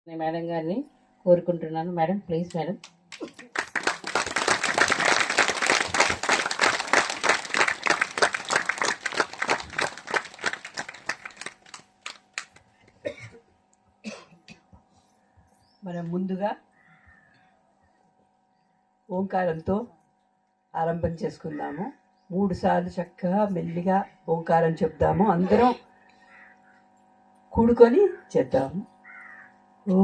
నేను మేడం గారిని కోరుకుంటున్నాను. Madam please madam. మనం ముందుగా ఓంకారంతో ఆరంభం చేసుకుందాము. 3 సార్లు చక్కగా మెల్లిగా ఓంకారం చెప్దాము. అందరం కూడుకొని చేద్దాము. ఓ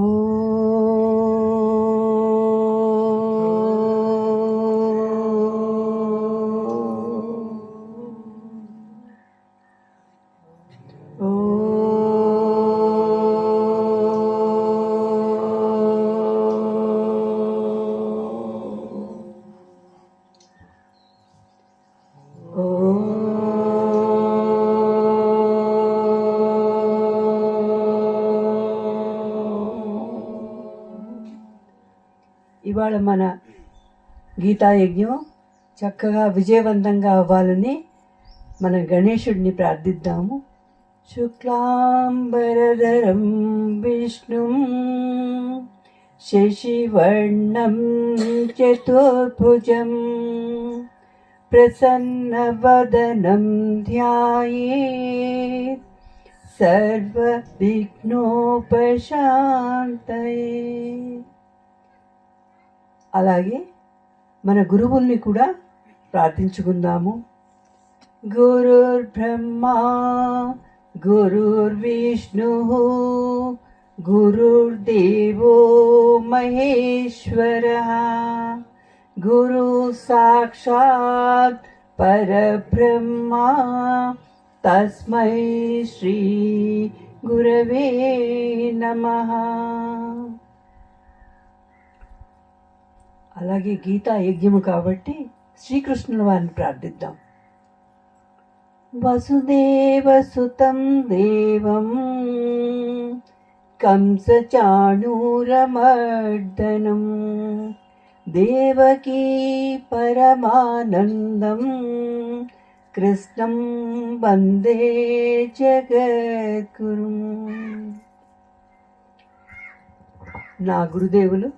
ఇవాళ మన గీతాయజ్ఞం చక్కగా విజయవంతంగా అవ్వాలని మన గణేశుడిని ప్రార్థిద్దాము. శుక్లాంబరధరం విష్ణుం శశివర్ణం చతుర్భుజం ప్రసన్నవదనం ధ్యాయేత్ సర్వవిఘ్నోపశాంతయే. అలాగే మన గురువుల్ని కూడా ప్రార్థించుకుందాము. గురుర్బ్రహ్మా గురుర్విష్ణు గురుర్దేవో మహేశ్వర గురు సాక్షాత్ పరబ్రహ్మ తస్మై శ్రీ గురవే నమః. అలాగే గీతా యజ్ఞము కాబట్టి శ్రీకృష్ణుల వారిని ప్రార్థిద్దాం. వసుదేవసుతం దేవం కంసచాణూరమర్దనం దేవకీ పరమానందం కృష్ణం వందే జగద్గురుం. నా గురుదేవులు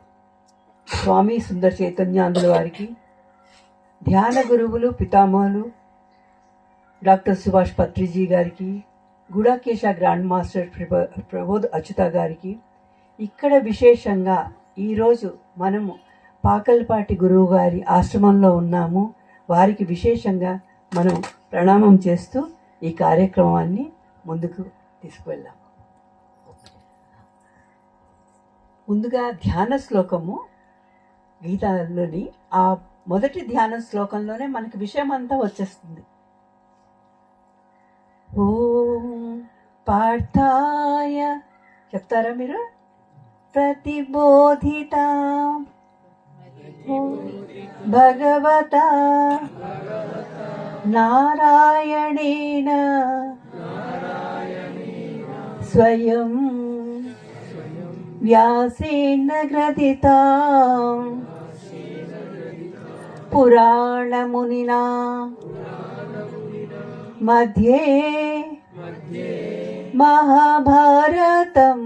స్వామి సుందర చైతన్యాందుల వారికి, ధ్యాన గురువులు పితామహులు డాక్టర్ సుభాష్ పత్రిజీ గారికి, గుడాకేశ గ్రాండ్ మాస్టర్ ప్రబోధ్ అచ్యుత గారికి, ఇక్కడ విశేషంగా ఈరోజు మనము పాకల్పాటి గురువు గారి ఆశ్రమంలో ఉన్నాము. వారికి విశేషంగా మనం ప్రణామం చేస్తూ ఈ కార్యక్రమాన్ని ముందుకు తీసుకువెళ్దాం. ముందుగా ధ్యాన శ్లోకము గీతాలోని ఆ మొదటి ధ్యాన శ్లోకంలోనే మనకి విషయం అంతా వచ్చేస్తుంది. ఓం పార్థాయ చెప్తారా మీరు? ప్రతిబోధిత భగవత నారాయణేన స్వయం వ్యాసేన గ్రథితాం పురాణమునినా మధ్యే మహాభారతం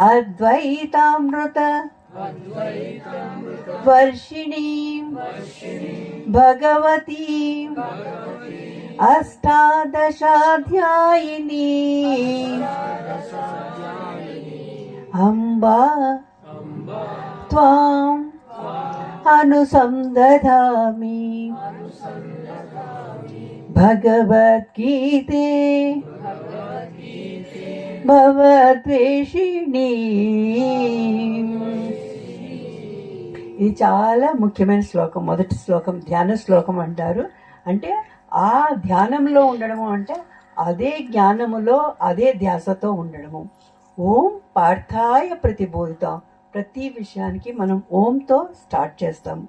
అద్వైతామృత వర్షిణీం భగవతీం అష్టాదశాధ్యాయినీ అంబా త్వాం అనుసందధామి భగవద్గీతే భవద్వేషిణీ. ఇది చాలా ముఖ్యమైన శ్లోకం. మొదటి శ్లోకం ధ్యాన శ్లోకం అంటారు. అంటే ఆ ధ్యానంలో ఉండడము అంటే అదే జ్ఞానములో అదే ధ్యాసతో ఉండడము. ఓం పార్థాయ ప్రతిబోధితాం. ప్రతి విషయానికి మనం ఓంతో స్టార్ట్ చేస్తాము.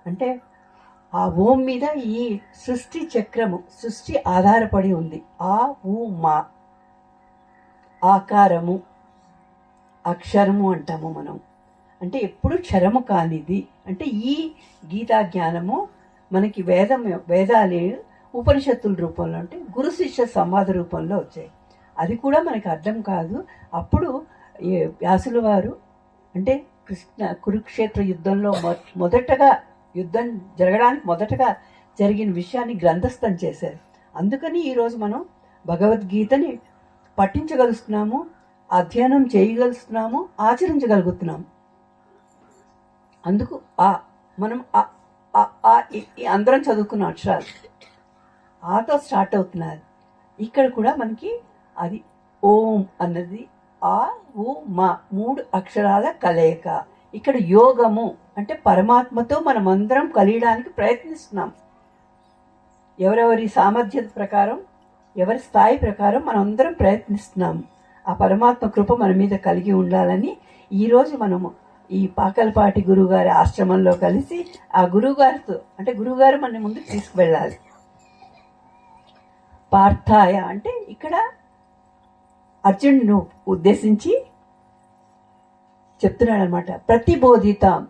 అంటే ఆ ఓం మీద ఈ సృష్టి చక్రము, సృష్టి ఆధారపడి ఉంది. ఆ ఊ మా ఆకారము అక్షరము అంటాము మనం. అంటే ఎప్పుడు క్షరము కానిది. అంటే ఈ గీతా జ్ఞానము మనకి వేదాలే ఉపనిషత్తుల రూపంలో అంటే గురు శిష్య సంవాద రూపంలో వచ్చాయి. అది కూడా మనకి అర్థం కాదు. అప్పుడు ఈ వ్యాసుల వారు అంటే కురుక్షేత్ర యుద్ధంలో మొదటగా యుద్ధం జరగడానికి మొదటగా జరిగిన విషయాన్ని గ్రంథస్థం చేశారు. అందుకని ఈరోజు మనం భగవద్గీతని పఠించగలుగుతున్నాము, అధ్యయనం చేయగలుగుతున్నాము, ఆచరించగలుగుతున్నాము. అందుకు మనం అందరం చదువుకున్న అక్షరాలు ఆతో స్టార్ట్ అవుతున్నారు. ఇక్కడ కూడా మనకి అది ఓం అన్నది ఆ ఉ మా 3 అక్షరాల కలయిక. ఇక్కడ యోగము అంటే పరమాత్మతో మనం అందరం కలియడానికి ప్రయత్నిస్తున్నాం. ఎవరెవరి సామర్థ్యం ప్రకారం, ఎవరి స్థాయి ప్రకారం మనం అందరం ప్రయత్నిస్తున్నాము. ఆ పరమాత్మ కృప మన మీద కలిగి ఉండాలని ఈరోజు మనము ఈ పాకలపాటి గురువుగారి ఆశ్రమంలో కలిసి ఆ గురువుగారితో అంటే గురువుగారు మన ముందుకు తీసుకువెళ్ళాలి. పార్థాయ అంటే ఇక్కడ అర్జునుడు ఉద్దేశించి చెప్తున్నాడు అనమాట. ప్రతిబోధితాం,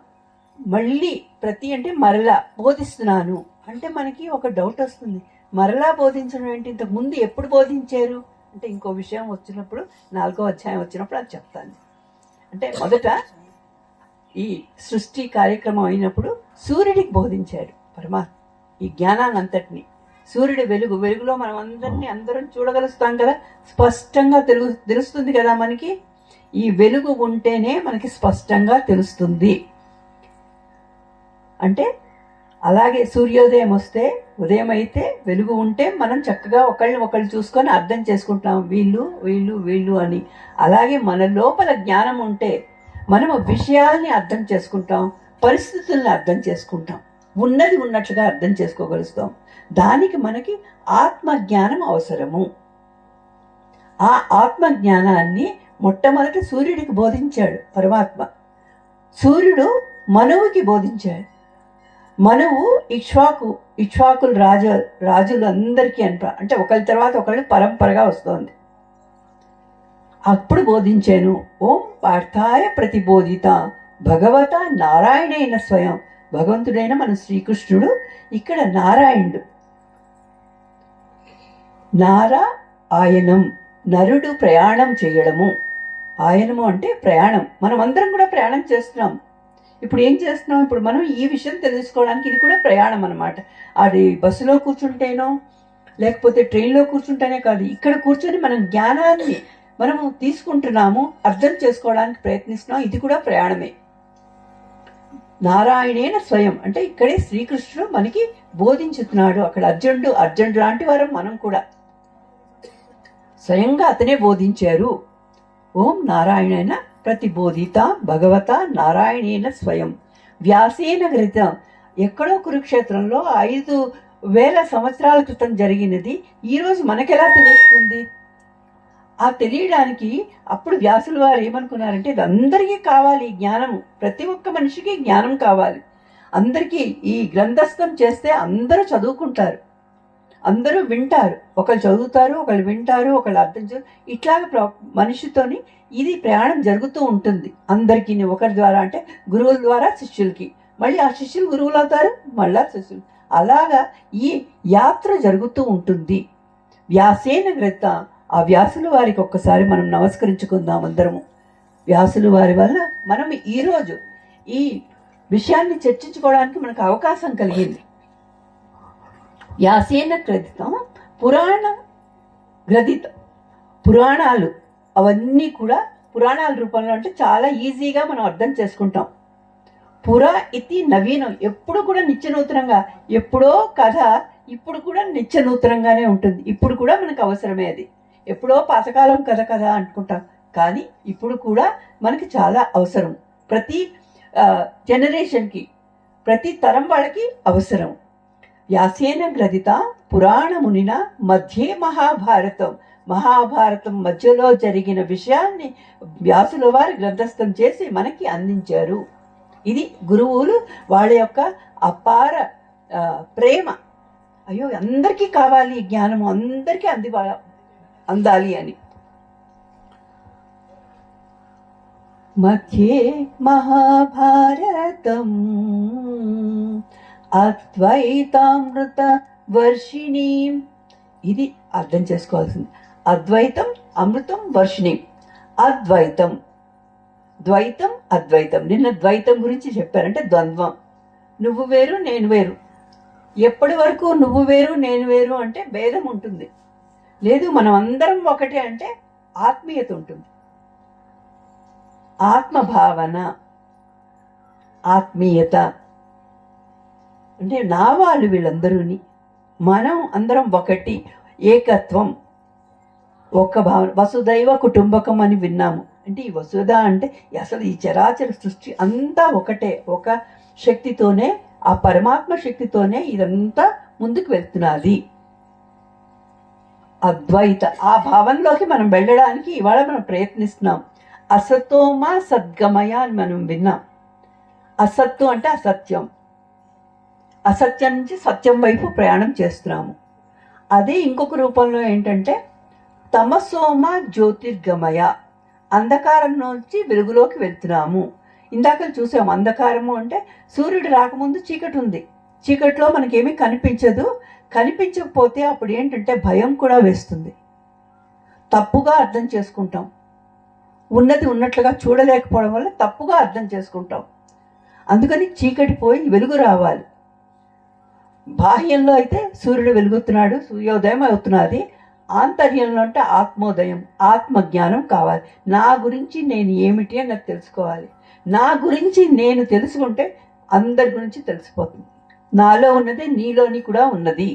మళ్ళీ ప్రతి అంటే మరలా బోధిస్తున్నాను అంటే మనకి ఒక డౌట్ వస్తుంది. మరలా బోధించడం ఏంటి? ఇంతకు ముందు ఎప్పుడు బోధించారు అంటే ఇంకో విషయం వచ్చినప్పుడు 4వ అధ్యాయం వచ్చినప్పుడు అది చెప్తాను. అంటే మొదట ఈ సృష్టి కార్యక్రమం అయినప్పుడు సూర్యుడికి బోధించాడు పరమాత్మ ఈ జ్ఞానాన్ని అంతటిని. సూర్యుడి వెలుగులో మనం అందరం చూడగలుగుతాం కదా, స్పష్టంగా తెలుస్తుంది కదా మనకి. ఈ వెలుగు ఉంటేనే మనకి స్పష్టంగా తెలుస్తుంది. అంటే అలాగే సూర్యోదయం వస్తే, ఉదయం అయితే వెలుగు ఉంటే మనం చక్కగా ఒకళ్ళు చూసుకొని అర్థం చేసుకుంటాం, వీళ్ళు అని. అలాగే మన లోపల జ్ఞానం ఉంటే మనము విషయాల్ని అర్థం చేసుకుంటాం, పరిస్థితుల్ని అర్థం చేసుకుంటాం, ఉన్నది ఉన్నట్లుగా అర్థం చేసుకోగలుగుతాం. దానికి మనకి ఆత్మజ్ఞానం అవసరము. ఆ ఆత్మజ్ఞానాన్ని మొట్టమొదటి సూర్యుడికి బోధించాడు పరమాత్మ. సూర్యుడు మనువుకి బోధించాడు. మనువు ఇక్ష్వాకుల రాజులు అందరికీ అంటే ఒకరి తర్వాత ఒకళ్ళు పరంపరగా వస్తోంది. అప్పుడు బోధించాను. ఓం పార్థాయ ప్రతిబోధిత భగవత నారాయణైన స్వయం. భగవంతుడైన మన శ్రీకృష్ణుడు ఇక్కడ నారాయణుడు. ఆయనం నరుడు ప్రయాణం చేయడము. ఆయనము అంటే ప్రయాణం. మనం అందరం కూడా ప్రయాణం చేస్తున్నాం. ఇప్పుడు ఏం చేస్తున్నాం? ఇప్పుడు మనం ఈ విషయం తెలుసుకోవడానికి ఇది కూడా ప్రయాణం అన్నమాట. అది బస్సులో కూర్చుంటేనో లేకపోతే ట్రైన్లో కూర్చుంటేనే కాదు, ఇక్కడ కూర్చొని మనం జ్ఞానాన్ని మనము తీసుకుంటున్నాము, అర్థం చేసుకోవడానికి ప్రయత్నిస్తున్నాం. ఇది కూడా ప్రయాణమే. నారాయణేన స్వయం అంటే ఇక్కడే శ్రీకృష్ణుడు మనకి బోధించుతున్నాడు. అక్కడ అర్జునుడు లాంటి వారు మనం కూడా స్వయంగా అతనే బోధించారు. ఓం నారాయణేన ప్రతిబోధిత భగవత నారాయణేన స్వయం వ్యాసేన గ్రథితం. ఎక్కడో కురుక్షేత్రంలో 5,000 సంవత్సరాల క్రితం జరిగినది ఈరోజు మనకెలా తెలుస్తుంది? ఆ తెలియడానికి అప్పుడు వ్యాసుల వారు ఏమనుకున్నారంటే, ఇది అందరికీ కావాలి జ్ఞానము, ప్రతి ఒక్క మనిషికి జ్ఞానం కావాలి. అందరికీ ఈ గ్రంథస్థం చేస్తే అందరూ చదువుకుంటారు, అందరూ వింటారు. ఒకళ్ళు చదువుతారు, ఒకళ్ళు వింటారు, ఒకళ్ళు అర్థం చేస్తారు. ఇట్లాగ మనిషితోని ఇది ప్రయాణం జరుగుతూ ఉంటుంది అందరికీ. ఒకరి ద్వారా అంటే గురువుల ద్వారా శిష్యులకి, మళ్ళీ ఆ శిష్యులు గురువులు అవుతారు, మళ్ళా శిష్యులు. అలాగా ఈ యాత్ర జరుగుతూ ఉంటుంది. వ్యాసేన గ్రత. ఆ వ్యాసుల వారికి ఒక్కసారి మనం నమస్కరించుకుందాం అందరము. వ్యాసుల వారి వల్ల మనం ఈరోజు ఈ విషయాన్ని చర్చించుకోవడానికి మనకు అవకాశం కలిగింది. వ్యాసేన గ్రథితం గ్రథితం. పురాణాలు అవన్నీ కూడా పురాణాల రూపంలో అంటే చాలా ఈజీగా మనం అర్థం చేసుకుంటాం. పురా ఇది నవీనం, ఎప్పుడు కూడా నిత్యనూతనంగా. ఎప్పుడో కథ ఇప్పుడు కూడా నిత్యనూతనంగానే ఉంటుంది. ఇప్పుడు కూడా మనకు అవసరమే. అది ఎప్పుడో పాతకాలం కథ అనుకుంటాం, కానీ ఇప్పుడు కూడా మనకి చాలా అవసరం. ప్రతి జనరేషన్కి, ప్రతి తరం వాళ్ళకి అవసరం. వ్యాసేన గ్రథిత పురాణమునిన మధ్యే మహాభారతం మధ్యలో జరిగిన విషయాన్ని వ్యాసుల వారు గ్రంథస్థం చేసి మనకి అందించారు. ఇది గురువులు వాళ్ళ యొక్క అపార ప్రేమ. అయ్యో అందరికీ కావాలి జ్ఞానము, అందరికీ అందాలి అని. మధ్యే మహాభారతం అద్వైతామృత వర్షిణి. ఇది అర్థం చేసుకోవాల్సింది. అద్వైతం అమృతం వర్షిణి. అద్వైతం, ద్వైతం అద్వైతం. నిన్న ద్వైతం గురించి చెప్పారంటే ద్వంద్వం, నువ్వు వేరు నేను వేరు. ఎప్పటి వరకు నువ్వు వేరు నేను వేరు అంటే భేదం ఉంటుంది. లేదు మనం అందరం ఒకటే అంటే ఆత్మీయత ఉంటుంది. ఆత్మభావన, ఆత్మీయత అంటే నా వాళ్ళు వీళ్ళందరూని, మనం అందరం ఒకటి, ఏకత్వం, ఒక్క భావన. వసుదైవ కుటుంబకం అని విన్నాము. అంటే ఈ వసుధ అంటే అసలు ఈ చరాచర సృష్టి అంతా ఒకటే, ఒక శక్తితోనే, ఆ పరమాత్మ శక్తితోనే ఇదంతా ముందుకు వెళ్తున్నది. అద్వైత ఆ భావంలోకి మనం వెళ్ళడానికి ఇవాళ మనం ప్రయత్నిస్తున్నాం. అసతోమ సద్గమయ అని మనం విన్నాం. అసత్తు అంటే అసత్యం, అసత్యం నుంచి సత్యం వైపు ప్రయాణం చేస్తున్నాము. అదే ఇంకొక రూపంలో ఏంటంటే తమసోమ జ్యోతిర్గమయ, అంధకారం నుంచి వెలుగులోకి వెళ్తున్నాము. ఇందాక చూసాము, అంధకారము అంటే సూర్యుడు రాకముందు చీకటి ఉంది, చీకటిలో మనకేమీ కనిపించదు. కనిపించకపోతే అప్పుడు ఏంటంటే భయం కూడా వేస్తుంది, తప్పుగా అర్థం చేసుకుంటాం. ఉన్నది ఉన్నట్లుగా చూడలేకపోవడం వల్ల తప్పుగా అర్థం చేసుకుంటాం. అందుకని చీకటి పోయి వెలుగు రావాలి. బాహ్యంలో అయితే సూర్యుడు వెలుగుతున్నాడు, సూర్యోదయం అవుతున్నది. ఆంతర్యంలో అంటే ఆత్మోదయం, ఆత్మజ్ఞానం కావాలి. నా గురించి నేను ఏమిటి అని నాకు తెలుసుకోవాలి. నా గురించి నేను తెలుసుకుంటే అందరి గురించి తెలిసిపోతుంది. నాలో ఉన్నది నీలోని కూడా ఉన్నది.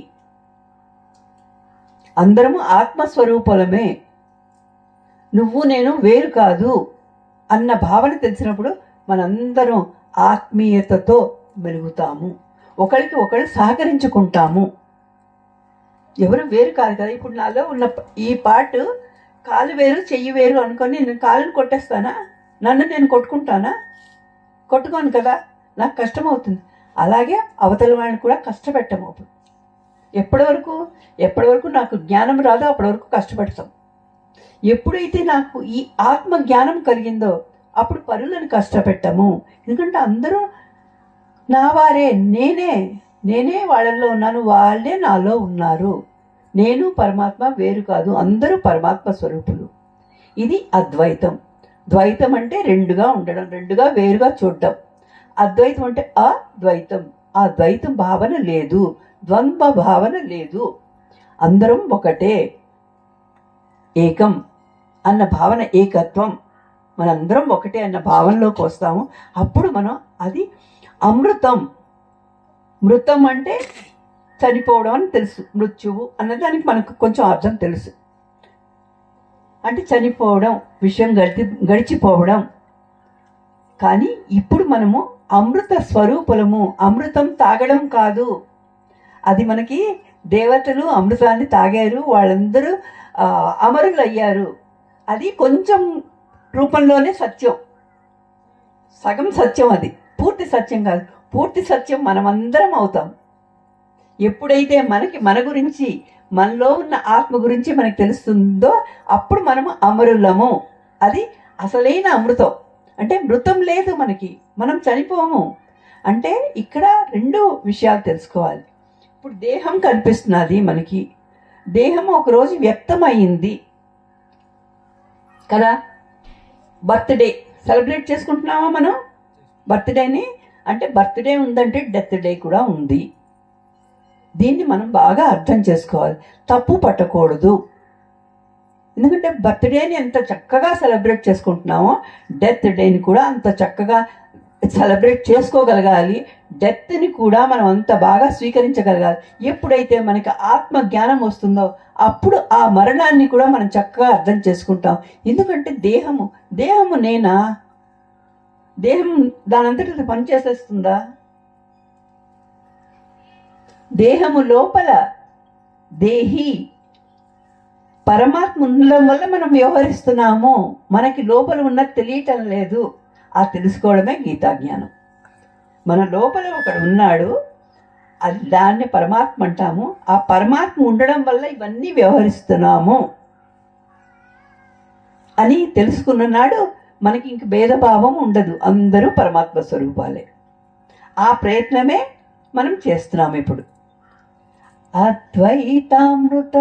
అందరము ఆత్మస్వరూపలమే, నువ్వు నేను వేరు కాదు అన్న భావన తెలిసినప్పుడు మనందరం ఆత్మీయతతో మెలుగుతాము, ఒకరికి ఒకరు సహకరించుకుంటాము. ఎవరు వేరు కాదు కదా. ఇప్పుడు నాలో ఉన్న ఈ పార్ట్, కాలు వేరు చెయ్యి వేరు అనుకొని నేను కాలుని కొట్టేస్తానా? నన్ను నేను కొట్టుకుంటానా? కొట్టుకోను కదా, నాకు కష్టం అవుతుంది. అలాగే అవతల వాళ్ళని కూడా కష్టపెట్టము. ఎప్పటి వరకు నాకు జ్ఞానం రాదో అప్పటి వరకు కష్టపెడతాం. ఎప్పుడైతే నాకు ఈ ఆత్మ జ్ఞానం కలిగిందో అప్పుడు పరులను కష్టపెట్టము. ఎందుకంటే అందరూ నా వారే, నేనే వాళ్ళల్లో ఉన్నాను, వాళ్ళే నాలో ఉన్నారు. నేను పరమాత్మ వేరు కాదు, అందరూ పరమాత్మ స్వరూపులు. ఇది అద్వైతం. ద్వైతం అంటే రెండుగా ఉండడం, రెండుగా వేరుగా చూడడం. అద్వైతం అంటే అద్వైతం, ఆ ద్వైతం భావన లేదు, ద్వంద్వ భావన లేదు, అందరం ఒకటే, ఏకం అన్న భావన, ఏకత్వం, మనందరం ఒకటే అన్న భావనలోకి వస్తాము. అప్పుడు మనం అది అమృతం. మృతం అంటే చనిపోవడం అని తెలుసు, మృత్యువు అన్నదానికి మనకు కొంచెం అర్థం తెలుసు. అంటే చనిపోవడం, విషయం గడిచిపోవడం. కానీ ఇప్పుడు మనము అమృత స్వరూపులము. అమృతం తాగడం కాదు, అది మనకి దేవతలు అమృతాన్ని తాగారు, వాళ్ళందరూ అమరులు అయ్యారు. అది కొంచెం రూపంలోనే సత్యం, సగం సత్యం, అది పూర్తి సత్యం కాదు. పూర్తి సత్యం మనమందరం అవుతాం. ఎప్పుడైతే మన గురించి, మనలో ఉన్న ఆత్మ గురించి మనకు తెలుస్తుందో అప్పుడు మనము అమరులము. అది అసలైన అమృతం. అంటే మృతం లేదు మనకి, మనం చనిపోము. అంటే ఇక్కడ రెండు విషయాలు తెలుసుకోవాలి. ఇప్పుడు దేహం కనిపిస్తున్నది మనకి, దేహం ఒకరోజు వ్యక్తమైంది కదా. బర్త్డే సెలబ్రేట్ చేసుకుంటున్నామా మనం బర్త్డేని? అంటే బర్త్డే ఉందంటే డెత్ డే కూడా ఉంది. దీన్ని మనం బాగా అర్థం చేసుకోవాలి, తప్పు పట్టకూడదు. ఎందుకంటే బర్త్డేని ఎంత చక్కగా సెలబ్రేట్ చేసుకుంటున్నామో డెత్ డేని కూడా అంత చక్కగా సెలబ్రేట్ చేసుకోగలగాలి. డెత్ని కూడా మనం అంత బాగా స్వీకరించగలగాలి. ఎప్పుడైతే మనకి ఆత్మ జ్ఞానం వస్తుందో అప్పుడు ఆ మరణాన్ని కూడా మనం చక్కగా అర్థం చేసుకుంటాం. ఎందుకంటే దేహము నేనా? దేహం దానంతటి పనిచేసేస్తుందా? దేహము లోపల దేహి పరమాత్మ ఉండడం వల్ల మనం వ్యవహరిస్తున్నాము. మనకి లోపల ఉన్నది తెలియటం లేదు. ఆ తెలుసుకోవడమే గీతా జ్ఞానం. మన లోపల ఒకడు ఉన్నాడు, అది దాన్ని పరమాత్మ అంటాము. ఆ పరమాత్మ ఉండడం వల్ల ఇవన్నీ వ్యవహరిస్తున్నాము అని తెలుసుకున్న నాడు మనకి ఇంక భేదభావం ఉండదు, అందరూ పరమాత్మ స్వరూపాలే. ఆ ప్రయత్నమే మనం చేస్తున్నాము ఇప్పుడు. అద్వైతామృత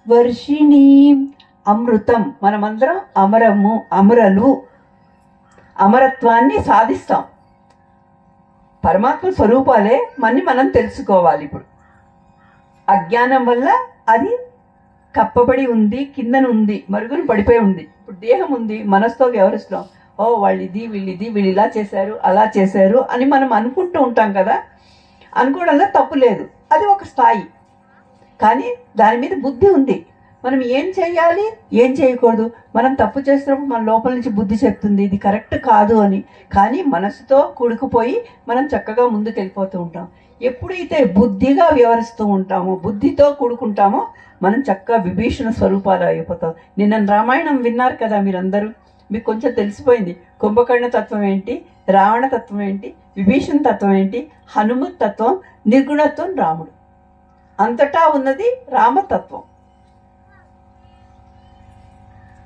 వర్షిణీం అమృతం. మనమందరం అమరలు. అమరత్వాన్ని సాధిస్తాం. పరమాత్మ స్వరూపాలే మనం తెలుసుకోవాలి. ఇప్పుడు అజ్ఞానం వల్ల అది కప్పబడి ఉంది, కిందన ఉంది, మరుగున పడిపోయి ఉంది. ఇప్పుడు దేహం ఉంది, మనసుతో వ్యవహరిస్తాం. ఓ వీళ్ళు ఇలా చేశారు, అలా చేశారు అని మనం అనుకుంటూ ఉంటాం కదా. అనుకోవడంలో తప్పు లేదు, అది ఒక స్థాయి. కానీ దాని మీద బుద్ధి ఉంది. మనం ఏం చేయాలి, ఏం చేయకూడదు. మనం తప్పు చేస్తున్నప్పుడు మన లోపల నుంచి బుద్ధి చెప్తుంది ఇది కరెక్ట్ కాదు అని. కానీ మనసుతో కూడుకుపోయి మనం చక్కగా ముందుకు వెళ్ళిపోతూ ఉంటాం. ఎప్పుడైతే బుద్ధిగా వ్యవహరిస్తూ ఉంటామో, బుద్ధితో కూడుకుంటామో, మనం చక్కగా విభీషణ స్వరూపాలు అయిపోతాం. నిన్న రామాయణం విన్నారు కదా మీరందరూ. మీకు కొంచెం తెలిసిపోయింది కుంభకర్ణ తత్వం ఏంటి, రావణ తత్వం ఏంటి, విభీషణ తత్వం ఏంటి, హనుమత్ తత్వం, నిర్గుణత్వం రాముడు. అంతటా ఉన్నది రామతత్వం.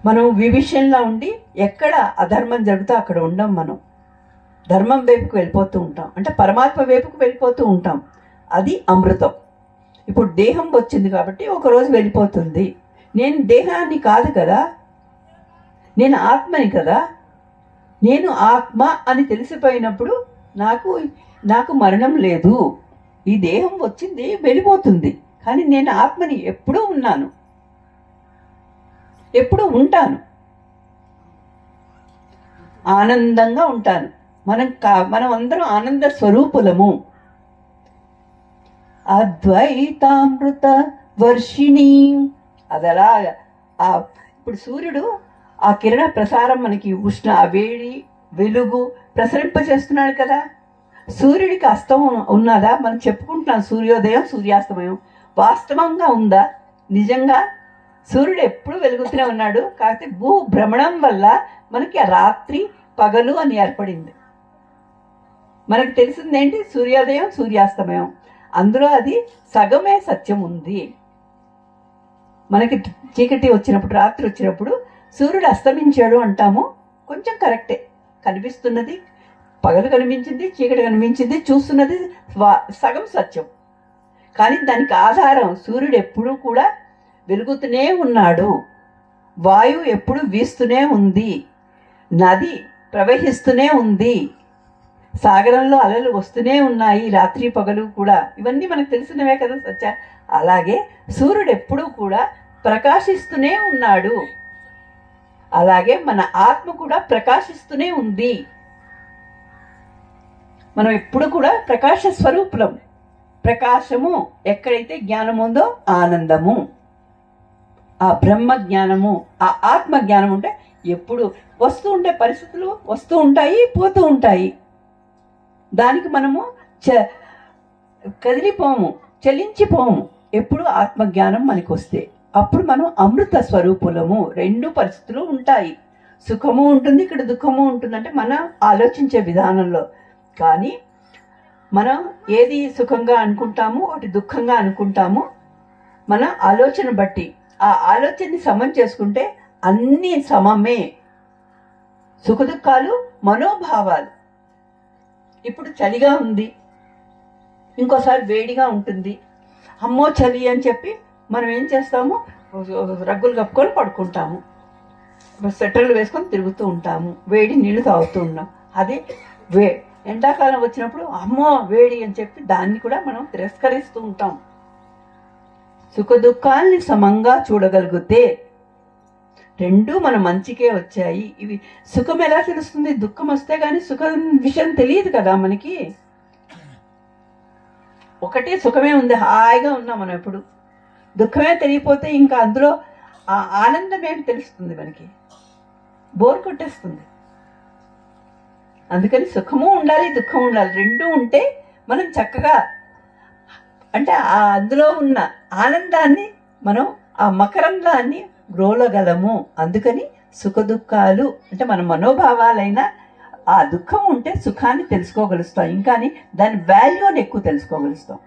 మనం విభీషణలా ఉండి ఎక్కడ అధర్మం జరుగుతా అక్కడ ఉండం. మనం ధర్మం వైపుకు వెళ్ళిపోతూ ఉంటాం, అంటే పరమాత్మ వైపుకు వెళ్ళిపోతూ ఉంటాం. అది అమృతం. ఇప్పుడు దేహం వచ్చింది కాబట్టి ఒకరోజు వెళ్ళిపోతుంది. నేను దేహాన్ని కాదు కదా, నేను ఆత్మని కదా. నేను ఆత్మ అని తెలిసిపోయినప్పుడు నాకు మరణం లేదు. ఈ దేహం వచ్చింది వెళ్ళిపోతుంది, కానీ నేను ఆత్మని ఎప్పుడూ ఉన్నాను, ఎప్పుడూ ఉంటాను, ఆనందంగా ఉంటాను. మనం అందరం ఆనంద స్వరూపులము. అద్వైతామృత వర్షిణి. అదలా ఇప్పుడు సూర్యుడు ఆ కిరణ ప్రసారం మనకి ఉష్ణ, వేడి, వెలుగు ప్రసరింపచేస్తున్నాడు కదా. సూర్యుడికి అస్తం ఉన్నదా? మనం చెప్పుకుంటున్నాం సూర్యోదయం, సూర్యాస్తమయం. వాస్తవంగా ఉందా? నిజంగా సూర్యుడు ఎప్పుడు వెలుగుతూనే ఉన్నాడు. కాకపోతే భూ భ్రమణం వల్ల మనకి రాత్రి పగలు అని ఏర్పడింది. మనకు తెలిసిందేంటి? సూర్యోదయం, సూర్యాస్తమయం. అందులో అది సగమే సత్యం ఉంది. మనకి చీకటి వచ్చినప్పుడు, రాత్రి వచ్చినప్పుడు సూర్యుడు అస్తమించాడు అంటాము, కొంచెం కరెక్టే. కనిపిస్తున్నది పగలు కనిపించింది, చీకటి కనిపించింది, చూస్తున్నది సగం సత్యం. కానీ దానికి ఆధారం సూర్యుడు ఎప్పుడూ కూడా వెలుగుతూనే ఉన్నాడు, వాయువు ఎప్పుడు వీస్తూనే ఉంది, నది ప్రవహిస్తూనే ఉంది, సాగరంలో అలలు వస్తూనే ఉన్నాయి రాత్రి పగలు కూడా. ఇవన్నీ మనకు తెలిసినవే కదా సత్య. అలాగే సూర్యుడు ఎప్పుడూ కూడా ప్రకాశిస్తూనే ఉన్నాడు. అలాగే మన ఆత్మ కూడా ప్రకాశిస్తూనే ఉంది. మనం ఎప్పుడు కూడా ప్రకాశ స్వరూపులం. ప్రకాశము ఎక్కడైతే జ్ఞానం ఉందో ఆనందము, ఆ బ్రహ్మ జ్ఞానము, ఆ ఆత్మ జ్ఞానం ఉంటే ఎప్పుడు వస్తూ ఉండే పరిస్థితులు వస్తూ ఉంటాయి, పోతూ ఉంటాయి. దానికి మనము కదిలిపోము, చలించిపోము. ఎప్పుడు ఆత్మజ్ఞానం మనకు వస్తే అప్పుడు మనం అమృత స్వరూపులము. రెండు పరిస్థితులు ఉంటాయి, సుఖము ఉంటుంది, ఇక్కడ దుఃఖము ఉంటుంది. అంటే మనం ఆలోచించే విధానంలో. కానీ మనం ఏది సుఖంగా అనుకుంటాము, ఒకటి దుఃఖంగా అనుకుంటాము. మన ఆలోచన బట్టి ఆ ఆలోచనని సమం చేసుకుంటే అన్నీ సమమే. సుఖ దుఃఖాలు మనోభావాలు. ఇప్పుడు చలిగా ఉంది, ఇంకోసారి వేడిగా ఉంటుంది. అమ్మో చలి అని చెప్పి మనం ఏం చేస్తాము? రగ్గులు కప్పుకొని పడుకుంటాము, స్వెటర్లు వేసుకొని తిరుగుతూ ఉంటాము, వేడి నీళ్లు తాగుతూ ఉన్నాం. అదే ఎండాకాలం వచ్చినప్పుడు అమ్మో వేడి అని చెప్పి దాన్ని కూడా మనం తిరస్కరిస్తూ ఉంటాం. సుఖ దుఃఖాల్ని సమంగా చూడగలిగితే రెండూ మన మంచికే వచ్చాయి. ఇవి సుఖం ఎలా తెలుస్తుంది? దుఃఖం వస్తే గానీ సుఖం విషయం తెలియదు కదా మనకి. ఒకటే సుఖమే ఉంది, హాయిగా ఉన్నాం మనం. ఎప్పుడు దుఃఖమే తెలియపోతే ఇంకా అందులో ఆ ఆనందం ఏమి తెలుస్తుంది మనకి? బోర్ కొట్టేస్తుంది. అందుకని సుఖము ఉండాలి, దుఃఖం ఉండాలి, రెండూ ఉంటే మనం చక్కగా, అంటే ఆ అందులో ఉన్న ఆనందాన్ని మనం ఆ మకరందాన్ని గ్రోలగలము. అందుకని సుఖ దుఃఖాలు అంటే మన మనోభావాలైనా ఆ దుఃఖం ఉంటే సుఖాన్ని తెలుసుకోగలుగుతాం, ఇంకాని దాని వాల్యూని ఎక్కువ తెలుసుకోగలుగుతాం.